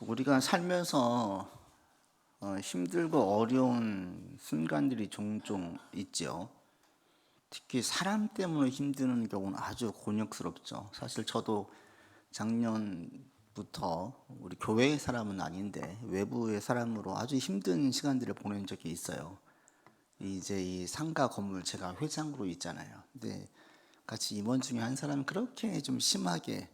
우리가 살면서 힘들고 어려운 순간들이 종종 있죠. 특히 사람 때문에 힘드는 경우는 아주 곤욕스럽죠. 사실 저도 작년부터 우리 교회의 사람은 아닌데 외부의 사람으로 아주 힘든 시간들을 보낸 적이 있어요. 이제 이 상가 건물 제가 회장으로 있잖아요. 근데 같이 임원 중에 한 사람이 그렇게 좀 심하게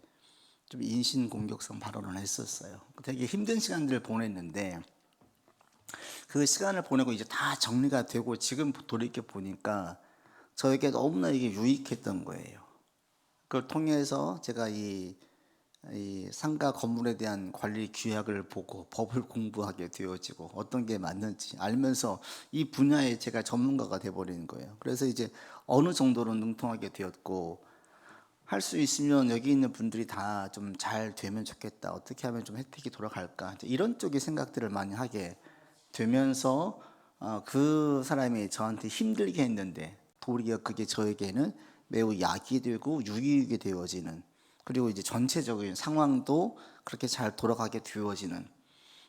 좀 인신공격성 발언을 했었어요. 되게 힘든 시간들을 보냈는데 그 시간을 보내고 이제 다 정리가 되고 지금 돌이켜 보니까 저에게 너무나 이게 유익했던 거예요. 그걸 통해서 제가 이 상가 건물에 대한 관리 규약을 보고 법을 공부하게 되어지고 어떤 게 맞는지 알면서 이 분야에 제가 전문가가 돼버리는 거예요. 그래서 이제 어느 정도로 능통하게 되었고, 할 수 있으면 여기 있는 분들이 다 좀 잘 되면 좋겠다. 어떻게 하면 좀 혜택이 돌아갈까. 이런 쪽의 생각들을 많이 하게 되면서 그 사람이 저한테 힘들게 했는데 도리어 그게 저에게는 매우 약이 되고 유익이 되어지는, 그리고 이제 전체적인 상황도 그렇게 잘 돌아가게 되어지는,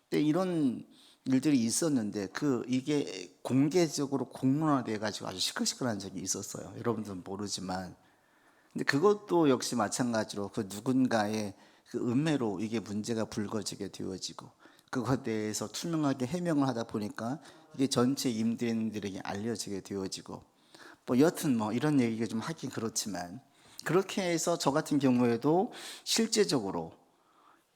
근데 이런 일들이 있었는데 이게 공개적으로 공론화돼 가지고 아주 시끌시끌한 적이 있었어요. 여러분들은 모르지만. 근데 그것도 역시 마찬가지로 그 누군가의 그 음해로 이게 문제가 불거지게 되어지고, 그것에 대해서 투명하게 해명을 하다 보니까 이게 전체 임대인들에게 알려지게 되어지고, 뭐 여튼 뭐 이런 얘기가 좀 하긴 그렇지만, 그렇게 해서 저 같은 경우에도 실제적으로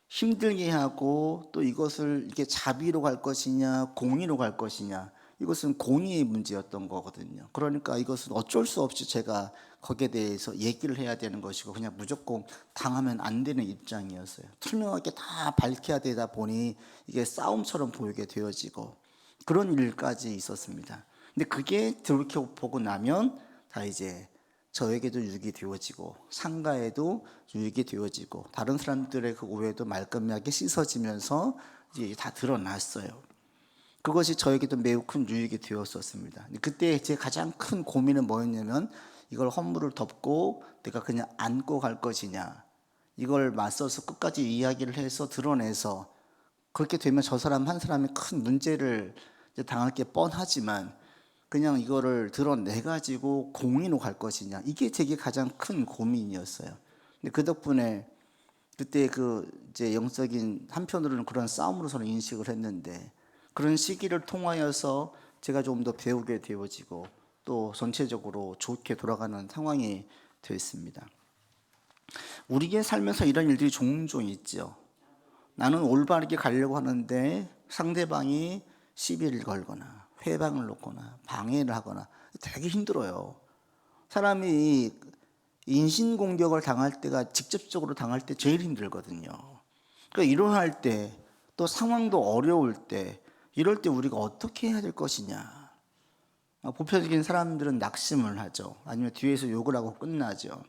힘들게 하고, 또 이것을 이게 자비로 갈 것이냐 공의로 갈 것이냐, 이것은 공의의 문제였던 거거든요. 그러니까 이것은 어쩔 수 없이 제가 거기에 대해서 얘기를 해야 되는 것이고, 그냥 무조건 당하면 안 되는 입장이었어요. 투명하게 다 밝혀야 되다 보니 이게 싸움처럼 보이게 되어지고 그런 일까지 있었습니다. 근데 그게 돌이켜보고 나면 다 이제 저에게도 유익이 되어지고 상가에도 유익이 되어지고 다른 사람들의 그 오해도 말끔하게 씻어지면서 이제 다 드러났어요. 그것이 저에게도 매우 큰 유익이 되었었습니다. 그때 제 가장 큰 고민은 뭐였냐면, 이걸 허물을 덮고 내가 그냥 안고 갈 것이냐, 이걸 맞서서 끝까지 이야기를 해서 드러내서, 그렇게 되면 저 사람 한 사람이 큰 문제를 이제 당할 게 뻔하지만 그냥 이거를 드러내 가지고 공인으로 갈 것이냐, 이게 제게 가장 큰 고민이었어요. 근데 그 덕분에 그때 이제 영적인 한편으로는 그런 싸움으로 저는 인식을 했는데, 그런 시기를 통하여서 제가 좀 더 배우게 되어지고 또 전체적으로 좋게 돌아가는 상황이 됐습니다. 우리의 삶에서 이런 일들이 종종 있죠. 나는 올바르게 가려고 하는데 상대방이 시비를 걸거나 회방을 놓거나 방해를 하거나 되게 힘들어요. 사람이 인신공격을 당할 때가, 직접적으로 당할 때 제일 힘들거든요. 그러니까 일어날 때, 또 상황도 어려울 때, 이럴 때 우리가 어떻게 해야 될 것이냐. 보편적인 사람들은 낙심을 하죠. 아니면 뒤에서 욕을 하고 끝나죠.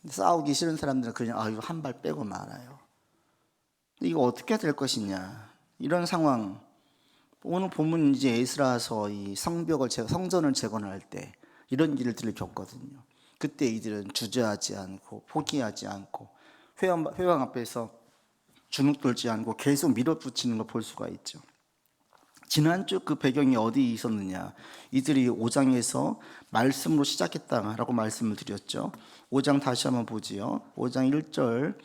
싸우기 싫은 사람들은 그냥 이거 한 발 빼고 말아요. 이거 어떻게 해야 될 것이냐, 이런 상황. 오늘 본문 이제 에스라서 이 성전을 재건할 때 이런 일들을 겪거든요. 그때 이들은 주저하지 않고 포기하지 않고 회왕 앞에서 주눅 들지 않고 계속 밀어붙이는 걸 볼 수가 있죠. 지난주 그 배경이 어디 있었느냐, 이들이 5장에서 말씀으로 시작했다라고 말씀을 드렸죠. 5장 다시 한번 보지요. 5장 1절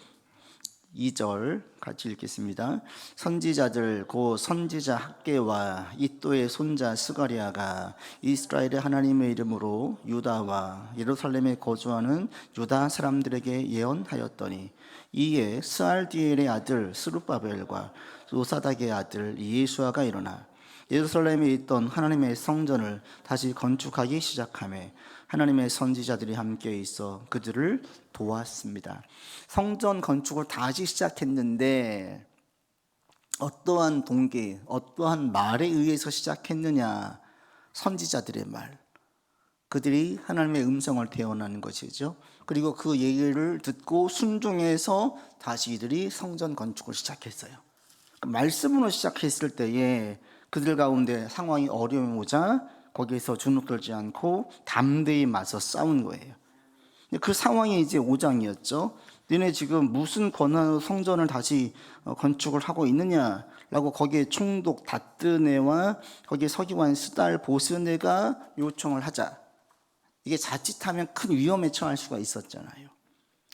2절 같이 읽겠습니다. 선지자들 곧 선지자 학개와 이또의 손자 스가랴가 이스라엘의 하나님의 이름으로 유다와 예루살렘에 거주하는 유다 사람들에게 예언하였더니, 이에 스알디엘의 아들 스룹바벨과 요사닥의 아들 이예수아가 일어나 예루살렘에 있던 하나님의 성전을 다시 건축하기 시작하며 하나님의 선지자들이 함께 있어 그들을 도왔습니다. 성전 건축을 다시 시작했는데 어떠한 동기, 어떠한 말에 의해서 시작했느냐? 선지자들의 말, 그들이 하나님의 음성을 대언하는 것이죠. 그리고 그 얘기를 듣고 순종해서 다시 이들이 성전 건축을 시작했어요. 말씀으로 시작했을 때에 그들 가운데 상황이 어려움이 오자 거기에서 주눅들지 않고 담대히 맞서 싸운 거예요. 그 상황이 이제 5장이었죠. 너네 지금 무슨 권한으로 성전을 다시 건축을 하고 있느냐라고 거기에 총독 다뜨네와 거기에 서기관 스달 보스네가 요청을 하자. 이게 자칫하면 큰 위험에 처할 수가 있었잖아요.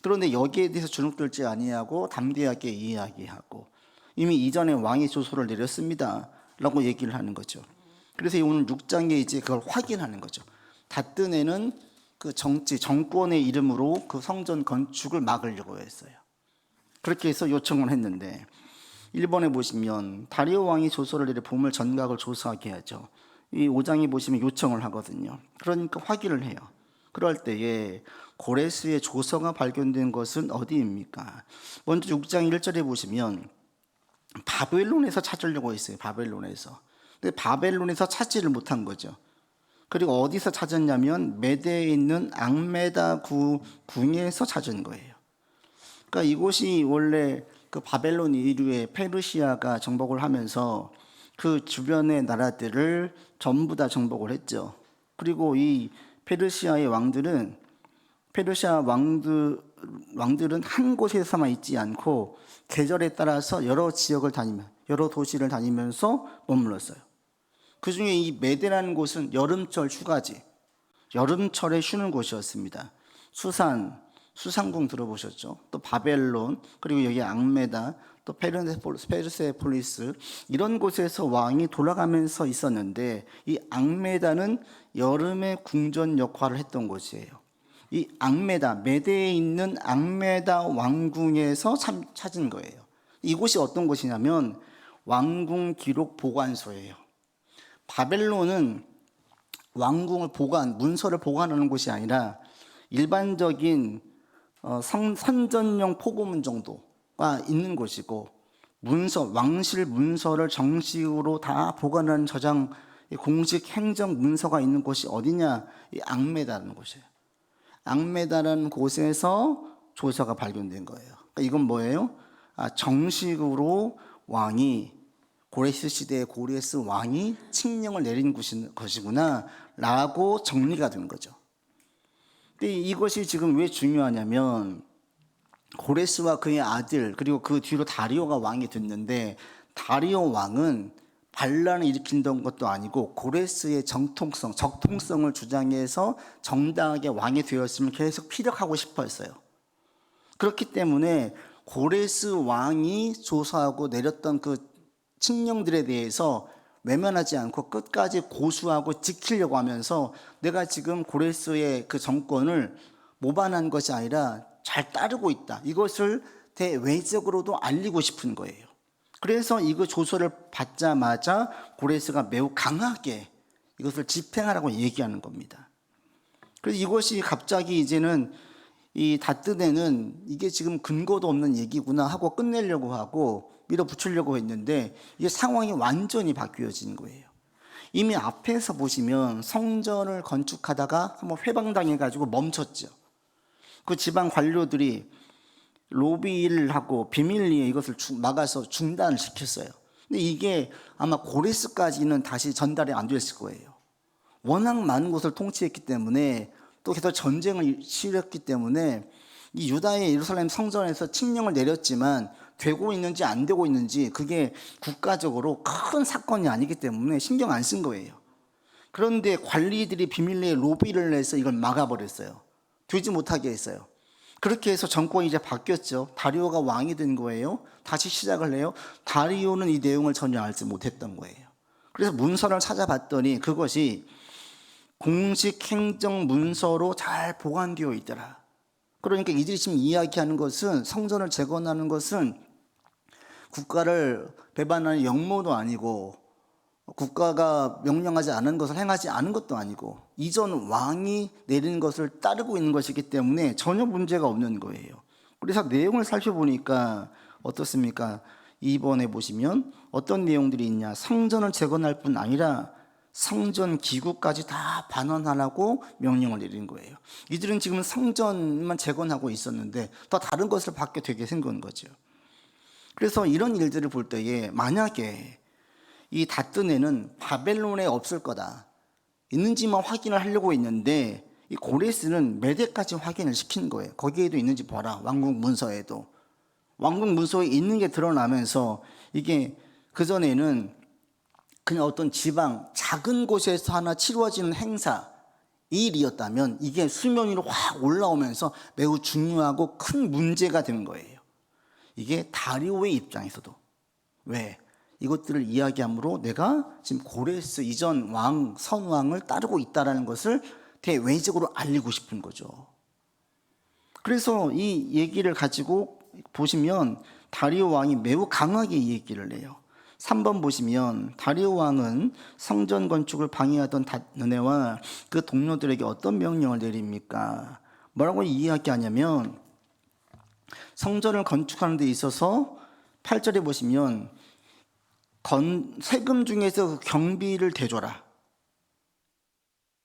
그런데 여기에 대해서 주눅들지 아니하고 담대하게 이야기하고 이미 이전에 왕이 조서를 내렸습니다 라고 얘기를 하는 거죠. 그래서 오늘 6장에 이제 그걸 확인하는 거죠. 다뜨네는 그 정권의 이름으로 그 성전 건축을 막으려고 했어요. 그렇게 해서 요청을 했는데 1번에 보시면 다리오 왕이 조서를 내려 보물 전각을 조사하게 하죠. 이 5장에 보시면 요청을 하거든요. 그러니까 확인을 해요. 그럴 때에 고레스의 조서가 발견된 것은 어디입니까? 먼저 6장 1절에 보시면 바벨론에서 찾으려고 했어요. 바벨론에서. 근데 바벨론에서 찾지를 못한 거죠. 그리고 어디서 찾았냐면 메대에 있는 앙메다 궁에서 찾은 거예요. 그러니까 이곳이 원래 그 바벨론 이후에 페르시아가 정복을 하면서 그 주변의 나라들을 전부 다 정복을 했죠. 그리고 이 페르시아의 왕들은 한 곳에서만 있지 않고 계절에 따라서 여러 지역을 여러 도시를 다니면서 머물렀어요. 그 중에 이 메대라는 곳은 여름철 휴가지, 여름철에 쉬는 곳이었습니다. 수산궁 들어보셨죠? 또 바벨론, 그리고 여기 앙메다, 또 페르세폴리스 이런 곳에서 왕이 돌아가면서 있었는데 이 앙메다는 여름의 궁전 역할을 했던 곳이에요. 이 앙메다, 메대에 있는 앙메다 왕궁에서 찾은 거예요. 이곳이 어떤 곳이냐면 왕궁 기록 보관소예요. 바벨론은 왕궁을 문서를 보관하는 곳이 아니라 일반적인 선전용 포고문 정도가 있는 곳이고 왕실 문서를 정식으로 다 보관하는 공식 행정 문서가 있는 곳이 어디냐? 이 앙메다라는 곳이에요. 앙메다라는 곳에서 조서가 발견된 거예요. 그러니까 이건 뭐예요? 정식으로 고레스 시대의 고레스 왕이 칙령을 내린 것이구나 라고 정리가 된 거죠. 근데 이것이 지금 왜 중요하냐면 고레스와 그의 아들 그리고 그 뒤로 다리오가 왕이 됐는데 다리오 왕은 반란을 일으키던 것도 아니고 고레스의 적통성을 주장해서 정당하게 왕이 되었음을 계속 피력하고 싶어 했어요. 그렇기 때문에 고레스 왕이 조사하고 내렸던 그 칙령들에 대해서 외면하지 않고 끝까지 고수하고 지키려고 하면서 내가 지금 고레스의 그 정권을 모반한 것이 아니라 잘 따르고 있다. 이것을 대외적으로도 알리고 싶은 거예요. 그래서 이거 조서를 받자마자 고레스가 매우 강하게 이것을 집행하라고 얘기하는 겁니다. 그래서 이것이 갑자기 이제는 이 다뜨네는 이게 지금 근거도 없는 얘기구나 하고 끝내려고 하고 밀어붙이려고 했는데 이게 상황이 완전히 바뀌어진 거예요. 이미 앞에서 보시면 성전을 건축하다가 한번 회방당해가지고 멈췄죠. 그 지방 관료들이 로비를 하고 비밀리에 이것을 막아서 중단을 시켰어요. 근데 이게 아마 고레스까지는 다시 전달이 안 됐을 거예요. 워낙 많은 곳을 통치했기 때문에 또 계속 전쟁을 치렀기 때문에 이 유다의 예루살렘 성전에서 칙령을 내렸지만 되고 있는지 안 되고 있는지 그게 국가적으로 큰 사건이 아니기 때문에 신경 안 쓴 거예요. 그런데 관리들이 비밀리에 로비를 해서 이걸 막아버렸어요. 되지 못하게 했어요. 그렇게 해서 정권이 이제 바뀌었죠. 다리오가 왕이 된 거예요. 다시 시작을 해요. 다리오는 이 내용을 전혀 알지 못했던 거예요. 그래서 문서를 찾아봤더니 그것이 공식 행정 문서로 잘 보관되어 있더라. 그러니까 이들이 지금 이야기하는 것은 성전을 재건하는 것은 국가를 배반하는 영모도 아니고 국가가 명령하지 않은 것을 행하지 않은 것도 아니고 이전 왕이 내린 것을 따르고 있는 것이기 때문에 전혀 문제가 없는 거예요. 그래서 내용을 살펴보니까 어떻습니까? 2번에 보시면 어떤 내용들이 있냐. 성전을 재건할 뿐 아니라 성전 기구까지 다 반환하라고 명령을 내린 거예요. 이들은 지금 성전만 재건하고 있었는데 더 다른 것을 받게 되게 생긴 거죠. 그래서 이런 일들을 볼 때에 만약에 이 다뜨네는 바벨론에 없을 거다, 있는지만 확인을 하려고 했는데 이 고레스는 메대까지 확인을 시킨 거예요. 거기에도 있는지 봐라. 왕국 문서에도. 왕국 문서에 있는 게 드러나면서 이게 그전에는 그냥 어떤 지방 작은 곳에서 하나 치루어지는 행사 일이었다면 이게 수면 위로 확 올라오면서 매우 중요하고 큰 문제가 된 거예요. 이게 다리오의 입장에서도. 왜? 이것들을 이야기함으로 내가 지금 고레스 이전 왕, 선왕을 따르고 있다는 것을 대외적으로 알리고 싶은 거죠. 그래서 이 얘기를 가지고 보시면 다리오 왕이 매우 강하게 이 얘기를 해요. 3번 보시면 다리오 왕은 성전 건축을 방해하던 다느네와 그 동료들에게 어떤 명령을 내립니까? 뭐라고 이야기하냐면 성전을 건축하는 데 있어서 8절에 보시면 세금 중에서 그 경비를 대줘라.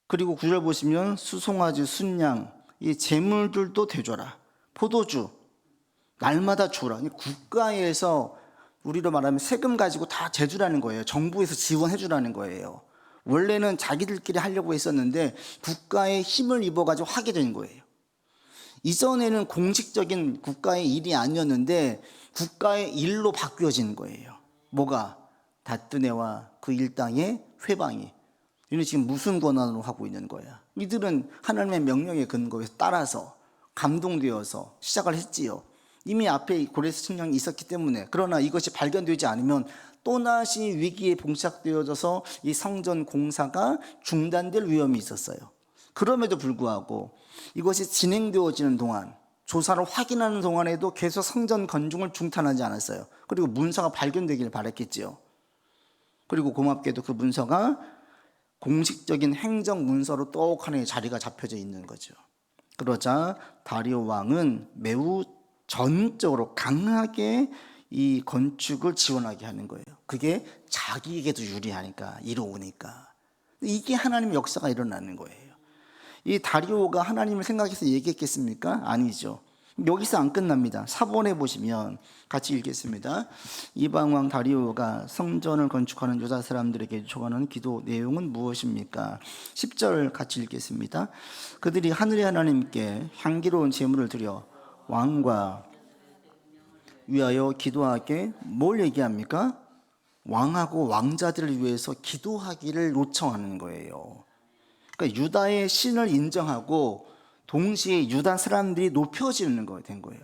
그리고 9절 보시면 수송아지, 순양, 이 재물들도 대줘라. 포도주 날마다 주라. 국가에서 우리로 말하면 세금 가지고 다 재주라는 거예요. 정부에서 지원해 주라는 거예요. 원래는 자기들끼리 하려고 했었는데 국가의 힘을 입어가지고 하게 된 거예요. 이전에는 공식적인 국가의 일이 아니었는데 국가의 일로 바뀌어진 거예요. 뭐가? 다뜨네와 그 일당의 회방이. 이는 지금 무슨 권한으로 하고 있는 거야? 이들은 하나님의 명령에 근거해서 따라서 감동되어서 시작을 했지요. 이미 앞에 고레스 칙령이 있었기 때문에. 그러나 이것이 발견되지 않으면 또다시 위기에 봉착되어져서 이 성전 공사가 중단될 위험이 있었어요. 그럼에도 불구하고 이것이 진행되어지는 동안, 조사를 확인하는 동안에도 계속 성전 건축을 중단하지 않았어요. 그리고 문서가 발견되길 바랬겠지요. 그리고 고맙게도 그 문서가 공식적인 행정 문서로 똑하니 자리가 잡혀져 있는 거죠. 그러자 다리오 왕은 매우 전적으로 강하게 이 건축을 지원하게 하는 거예요. 그게 자기에게도 유리하니까, 이로우니까. 이게 하나님의 역사가 일어나는 거예요. 이 다리오가 하나님을 생각해서 얘기했겠습니까? 아니죠. 여기서 안 끝납니다. 4번에 보시면 같이 읽겠습니다. 이방왕 다리오가 성전을 건축하는 유다 사람들에게 요청하는 기도 내용은 무엇입니까? 10절 같이 읽겠습니다. 그들이 하늘의 하나님께 향기로운 제물을 드려 왕과 위하여 기도하게 뭘 얘기합니까? 왕하고 왕자들을 위해서 기도하기를 요청하는 거예요. 그러니까 유다의 신을 인정하고 동시에 유다 사람들이 높여지는 거 된 거예요.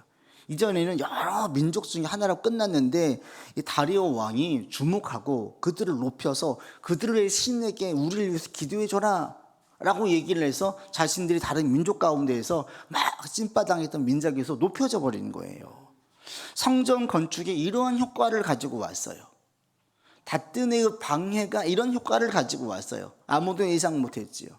이전에는 여러 민족 중에 하나로 끝났는데 이 다리오 왕이 주목하고 그들을 높여서 그들의 신에게 우리를 위해서 기도해 줘라 라고 얘기를 해서 자신들이 다른 민족 가운데에서 막 찐빠당했던 민족에서 높여져 버리는 거예요. 성전 건축에 이러한 효과를 가지고 왔어요. 다뜨네의 방해가 이런 효과를 가지고 왔어요. 아무도 예상 못했지요.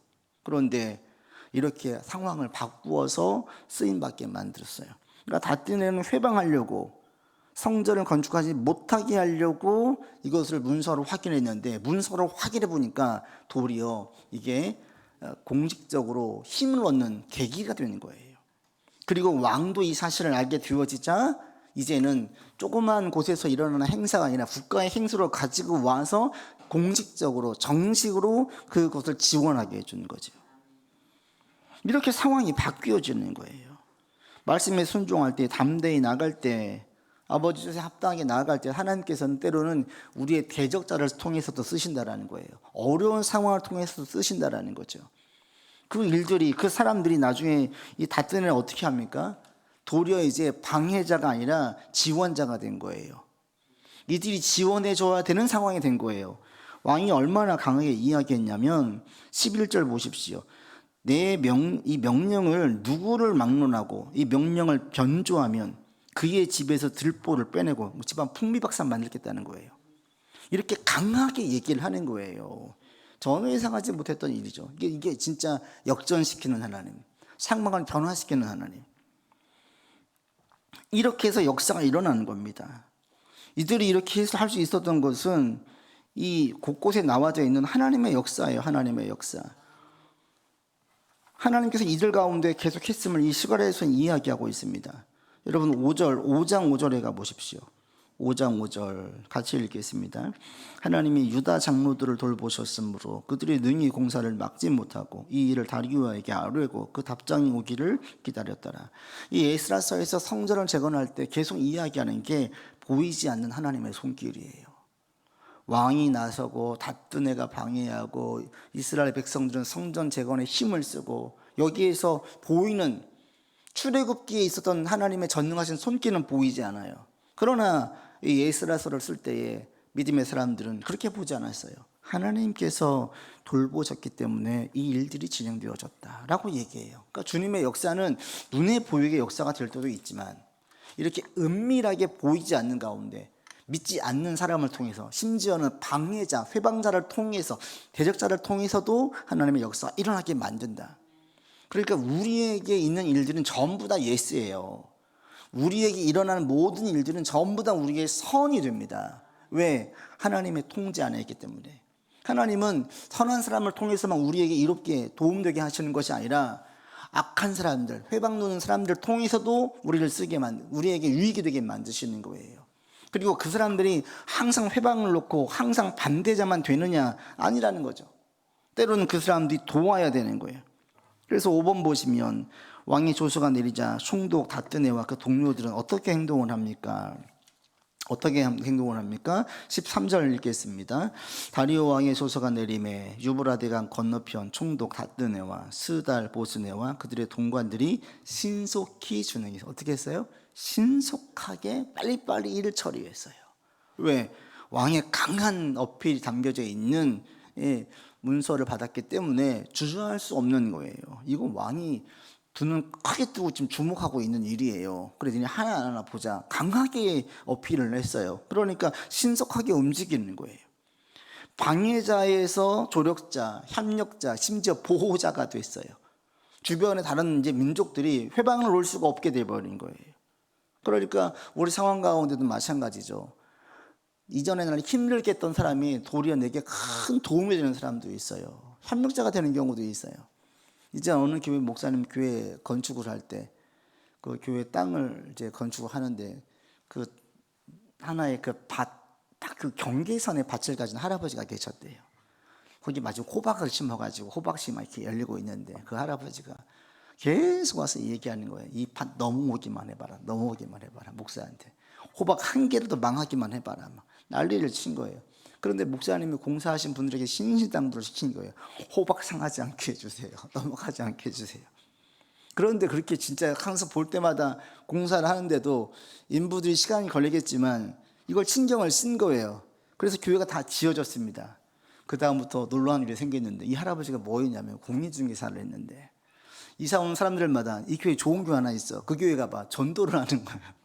그런데 이렇게 상황을 바꾸어서 쓰임받게 만들었어요. 그러니까 다뜨네는 회방하려고, 성전을 건축하지 못하게 하려고 이것을 문서로 확인했는데, 문서로 확인해 보니까 도리어 이게 공식적으로 힘을 얻는 계기가 되는 거예요. 그리고 왕도 이 사실을 알게 되어지자 이제는 조그만 곳에서 일어나는 행사가 아니라 국가의 행사로 가지고 와서 공식적으로 정식으로 그것을 지원하게 해주는 거죠. 이렇게 상황이 바뀌어지는 거예요. 말씀에 순종할 때, 담대히 나갈 때, 아버지 뜻에 합당하게 나아갈 때 하나님께서는 때로는 우리의 대적자를 통해서도 쓰신다라는 거예요. 어려운 상황을 통해서도 쓰신다라는 거죠. 그 일들이, 그 사람들이 나중에 이 다뜨네를 어떻게 합니까? 도리어 이제 방해자가 아니라 지원자가 된 거예요. 이들이 지원해 줘야 되는 상황이 된 거예요. 왕이 얼마나 강하게 이야기했냐면 11절 보십시오. 이 명령을 누구를 막론하고 이 명령을 변조하면 그의 집에서 들보를 빼내고 집안 풍미박산 만들겠다는 거예요. 이렇게 강하게 얘기를 하는 거예요. 전혀 예상하지 못했던 일이죠. 이게 진짜 역전시키는 하나님, 상황을 변화시키는 하나님. 이렇게 해서 역사가 일어나는 겁니다. 이들이 이렇게 해서 할 수 있었던 것은 이 곳곳에 나와져 있는 하나님의 역사예요. 하나님의 역사. 하나님께서 이들 가운데 계속 했음을 이 시간에서 이야기하고 있습니다. 여러분 5장 5절에 가보십시오. 5장 5절 같이 읽겠습니다. 하나님이 유다 장로들을 돌보셨으므로 그들이 능히 공사를 막지 못하고 이 일을 다리오에게 아뢰고 그 답장이 오기를 기다렸더라. 이 에스라서에서 성전을 재건할 때 계속 이야기하는 게 보이지 않는 하나님의 손길이에요. 왕이 나서고 닷든 애가 방해하고 이스라엘 백성들은 성전 재건에 힘을 쓰고 여기에서 보이는 출애굽기에 있었던 하나님의 전능하신 손길은 보이지 않아요. 그러나 이 에스라서를 쓸 때에 믿음의 사람들은 그렇게 보지 않았어요. 하나님께서 돌보셨기 때문에 이 일들이 진행되어졌다라고 얘기해요. 그러니까 주님의 역사는 눈에 보이게 역사가 될 때도 있지만 이렇게 은밀하게 보이지 않는 가운데 믿지 않는 사람을 통해서 심지어는 방해자, 회방자를 통해서 대적자를 통해서도 하나님의 역사가 일어나게 만든다. 그러니까 우리에게 있는 일들은 전부 다 예스예요. 우리에게 일어나는 모든 일들은 전부 다 우리에게 선이 됩니다. 왜? 하나님의 통제 안에 있기 때문에. 하나님은 선한 사람을 통해서만 우리에게 이롭게 도움되게 하시는 것이 아니라 악한 사람들, 회방 노는 사람들을 통해서도 우리를 우리에게 유익이 되게 만드시는 거예요. 그리고 그 사람들이 항상 회방을 놓고 항상 반대자만 되느냐? 아니라는 거죠. 때로는 그 사람들이 도와야 되는 거예요. 그래서 5번 보시면 왕의 조서가 내리자 총독 다뜨네와 그 동료들은 어떻게 행동을 합니까? 13절 읽겠습니다. 다리오 왕의 조서가 내림에 유브라데강 건너편 총독 다뜨네와 스달 보스네와 그들의 동관들이 신속히 준행해서 어떻게 했어요? 신속하게 빨리빨리 일을 처리했어요. 왜? 왕의 강한 어필이 담겨져 있는 문서를 받았기 때문에 주저할 수 없는 거예요. 이건 왕이 두 눈 크게 뜨고 지금 주목하고 있는 일이에요. 그래서 하나하나 보자. 강하게 어필을 했어요. 그러니까 신속하게 움직이는 거예요. 방해자에서 조력자, 협력자, 심지어 보호자가 됐어요. 주변의 다른 이제 민족들이 회방을 올 수가 없게 돼버린 거예요. 그러니까 우리 상황 가운데도 마찬가지죠. 이전에는 힘들게 했던 사람이 도리어 내게 큰 도움이 되는 사람도 있어요. 협력자가 되는 경우도 있어요. 이제 어느 교회 목사님 교회 건축을 할 때 그 교회 땅을 이제 건축을 하는데 그 하나의 그 밭, 딱 그 경계선에 밭을 가진 할아버지가 계셨대요. 거기 마치 호박을 심어가지고 호박씨만 이렇게 열리고 있는데 그 할아버지가 계속 와서 얘기하는 거예요. 이 밭 넘어오기만 해봐라, 넘어오기만 해봐라, 목사한테. 호박 한 개라도 망하기만 해봐라. 막 난리를 친 거예요. 그런데 목사님이 공사하신 분들에게 신신당부를 시킨 거예요. 호박 상하지 않게 해주세요. 넘어가지 않게 해주세요. 그런데 그렇게 진짜 항상 볼 때마다 공사를 하는데도 인부들이 시간이 걸리겠지만 이걸 신경을 쓴 거예요. 그래서 교회가 다 지어졌습니다. 그 다음부터 놀라운 일이 생겼는데 이 할아버지가 뭐였냐면 공리중개사를 했는데 이사 온 사람들마다 이 교회 좋은 교회 하나 있어. 그 교회 가봐. 전도를 하는 거예요.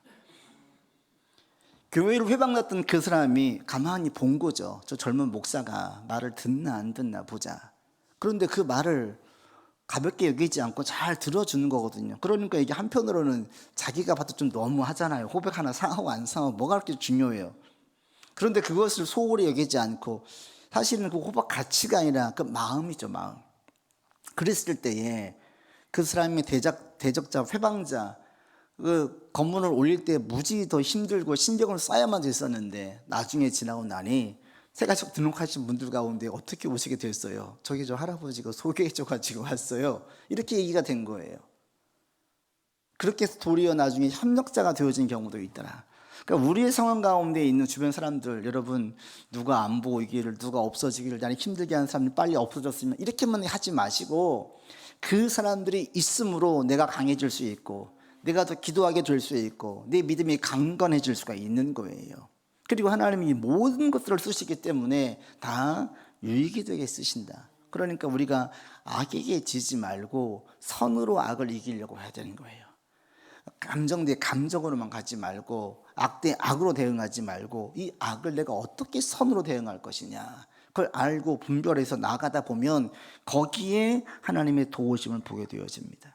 교회를 회방났던 그 사람이 가만히 본 거죠. 저 젊은 목사가 말을 듣나 안 듣나 보자. 그런데 그 말을 가볍게 여기지 않고 잘 들어주는 거거든요. 그러니까 이게 한편으로는 자기가 봐도 좀 너무 하잖아요. 호백 하나 상하고 안 상하고 뭐가 그렇게 중요해요. 그런데 그것을 소홀히 여기지 않고 사실은 그 호박 가치가 아니라 그 마음이죠, 마음. 그랬을 때에 그 사람의 대적자, 회방자, 그 건물을 올릴 때 무지 더 힘들고 신경을 써야만 됐었는데 나중에 지나고 나니 새가족 등록하신 분들 가운데 어떻게 오시게 됐어요? 저기 저 할아버지가 소개해줘가지고 왔어요. 이렇게 얘기가 된 거예요. 그렇게 해서 도리어 나중에 협력자가 되어진 경우도 있더라. 그러니까 우리의 상황 가운데 있는 주변 사람들, 여러분 누가 안 보이기를, 누가 없어지기를, 나를 힘들게 하는 사람이 빨리 없어졌으면 이렇게만 하지 마시고 그 사람들이 있음으로 내가 강해질 수 있고 내가 더 기도하게 될 수 있고 내 믿음이 강건해질 수가 있는 거예요. 그리고 하나님이 모든 것들을 쓰시기 때문에 다 유익이 되게 쓰신다. 그러니까 우리가 악에게 지지 말고 선으로 악을 이기려고 해야 되는 거예요. 감정 대 감정으로만 가지 말고 악 대 악으로 대응하지 말고 이 악을 내가 어떻게 선으로 대응할 것이냐, 그걸 알고 분별해서 나가다 보면 거기에 하나님의 도우심을 보게 되어집니다.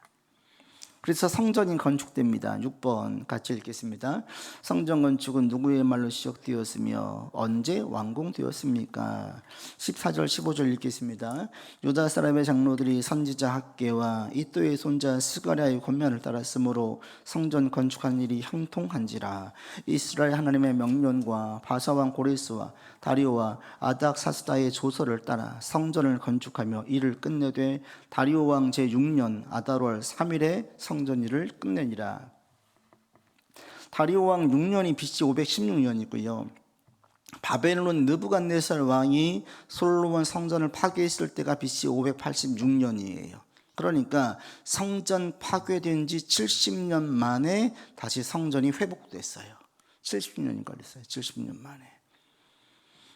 그래서 성전이 건축됩니다. 6번 같이 읽겠습니다. 성전 건축은 누구의 말로 시작되었으며 언제 완공되었습니까? 14절 15절 읽겠습니다. 유다 사람의 장로들이 선지자 학개와 이또의 손자 스가랴의 권면을 따랐으므로 성전 건축한 일이 형통한지라. 이스라엘 하나님의 명령과 바사왕 고레스와 다리오와 아닥사스다의 조서를 따라 성전을 건축하며 이를 끝내되 다리오 왕 제6년 아달월 3일에 성전 일을 끝내니라. 다리오 왕 6년이 BC 516년이고요. 바벨론 느부갓네살 왕이 솔로몬 성전을 파괴했을 때가 BC 586년이에요. 그러니까 성전 파괴된 지 70년 만에 다시 성전이 회복됐어요. 70년이 걸렸어요. 70년 만에.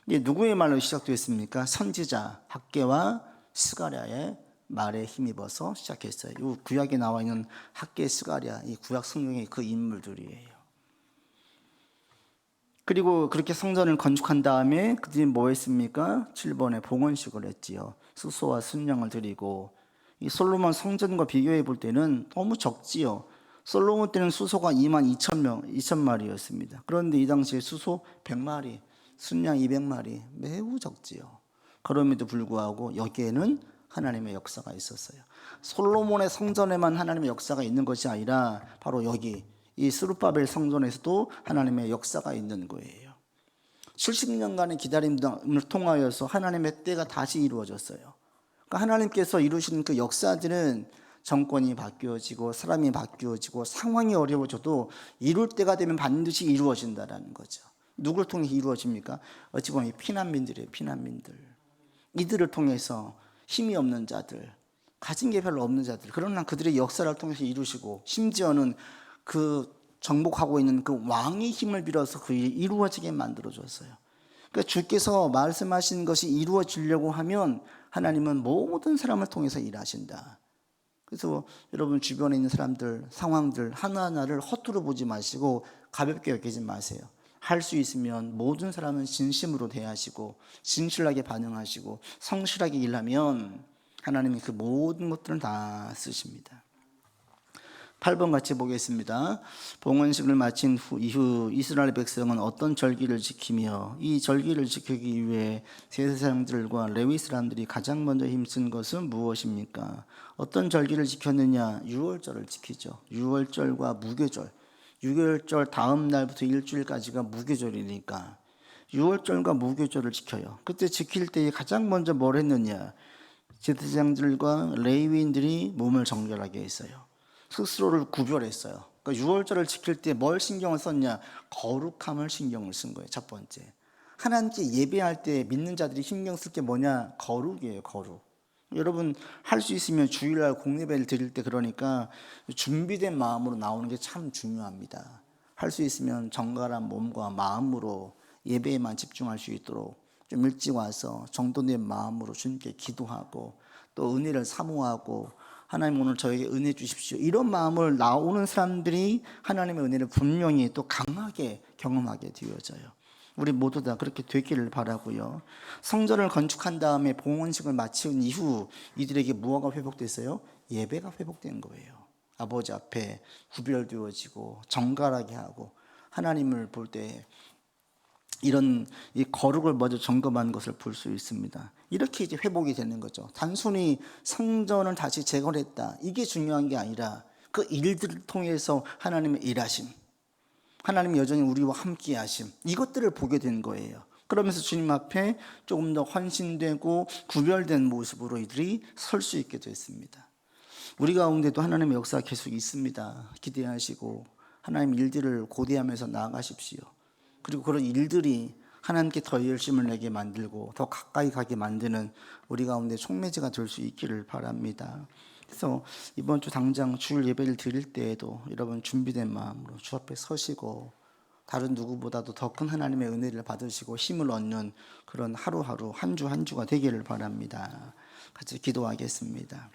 이게 누구의 말로 시작됐습니까? 선지자 학개와 스가랴의 말에 힘입어서 시작했어요. 이 구약에 나와 있는 학개, 스가랴, 이 구약 성경의 그 인물들이에요. 그리고 그렇게 성전을 건축한 다음에 그들이 뭐 했습니까? 7번에 봉헌식을 했지요. 수소와 순양을 드리고, 이 솔로몬 성전과 비교해 볼 때는 너무 적지요. 솔로몬 때는 수소가 22,000마리였습니다. 그런데 이 당시에 수소 100마리, 순양 200마리, 매우 적지요. 그럼에도 불구하고 여기에는 하나님의 역사가 있었어요. 솔로몬의 성전에만 하나님의 역사가 있는 것이 아니라 바로 여기 이 스룹바벨 성전에서도 하나님의 역사가 있는 거예요. 70년간의 기다림을 통하여서 하나님의 때가 다시 이루어졌어요. 그러니까 하나님께서 이루신 그 역사들은 정권이 바뀌어지고 사람이 바뀌어지고 상황이 어려워져도 이룰 때가 되면 반드시 이루어진다는 거죠. 누구를 통해 이루어집니까? 어찌 보면 피난민들이에요. 피난민들. 이들을 통해서 힘이 없는 자들, 가진 게 별로 없는 자들, 그러나 그들의 역사를 통해서 이루시고, 심지어는 그 정복하고 있는 그 왕의 힘을 빌어서 그 일이 이루어지게 만들어줬어요. 그러니까 주께서 말씀하신 것이 이루어지려고 하면 하나님은 모든 사람을 통해서 일하신다. 그래서 여러분 주변에 있는 사람들, 상황들 하나하나를 허투루 보지 마시고 가볍게 여기지 마세요. 할 수 있으면 모든 사람은 진심으로 대하시고 진실하게 반응하시고 성실하게 일하면 하나님이 그 모든 것들을 다 쓰십니다. 8번 같이 보겠습니다. 봉헌식을 마친 이후 이스라엘 백성은 어떤 절기를 지키며 이 절기를 지키기 위해 제사장들과 레위 사람들이 가장 먼저 힘쓴 것은 무엇입니까? 어떤 절기를 지켰느냐? 유월절을 지키죠. 유월절과 무교절. 유월절 다음 날부터 일주일까지가 무교절이니까 유월절과 무교절을 지켜요. 그때 지킬 때 가장 먼저 뭘 했느냐? 제사장들과 레위인들이 몸을 정결하게 했어요. 스스로를 구별했어요. 그러니까 유월절을 지킬 때 뭘 신경을 썼냐? 거룩함을 신경을 쓴 거예요. 첫 번째. 하나님께 예배할 때 믿는 자들이 신경 쓸 게 뭐냐? 거룩이에요. 거룩. 여러분 할 수 있으면 주일날 공예배를 드릴 때 그러니까 준비된 마음으로 나오는 게 참 중요합니다. 할 수 있으면 정갈한 몸과 마음으로 예배에만 집중할 수 있도록 좀 일찍 와서 정돈된 마음으로 주님께 기도하고 또 은혜를 사모하고 하나님 오늘 저에게 은혜 주십시오. 이런 마음을 나오는 사람들이 하나님의 은혜를 분명히 또 강하게 경험하게 되어져요. 우리 모두 다 그렇게 되기를 바라고요. 성전을 건축한 다음에 봉헌식을 마친 이후 이들에게 무엇가 회복됐어요? 예배가 회복된 거예요. 아버지 앞에 구별되어지고 정갈하게 하고 하나님을 볼 때 이런 이 거룩을 먼저 점검하는 것을 볼 수 있습니다. 이렇게 이제 회복이 되는 거죠. 단순히 성전을 다시 재건했다 이게 중요한 게 아니라 그 일들을 통해서 하나님의 일하심, 하나님이 여전히 우리와 함께 하심, 이것들을 보게 된 거예요. 그러면서 주님 앞에 조금 더 헌신되고 구별된 모습으로 이들이 설 수 있게 됐습니다. 우리 가운데도 하나님의 역사가 계속 있습니다. 기대하시고 하나님 일들을 고대하면서 나아가십시오. 그리고 그런 일들이 하나님께 더 열심을 내게 만들고 더 가까이 가게 만드는 우리 가운데 촉매제가 될 수 있기를 바랍니다. 그래서 이번 주 당장 주일 예배를 드릴 때에도 여러분 준비된 마음으로 주 앞에 서시고 다른 누구보다도 더 큰 하나님의 은혜를 받으시고 힘을 얻는 그런 하루하루 한 주 한 주가 되기를 바랍니다. 같이 기도하겠습니다.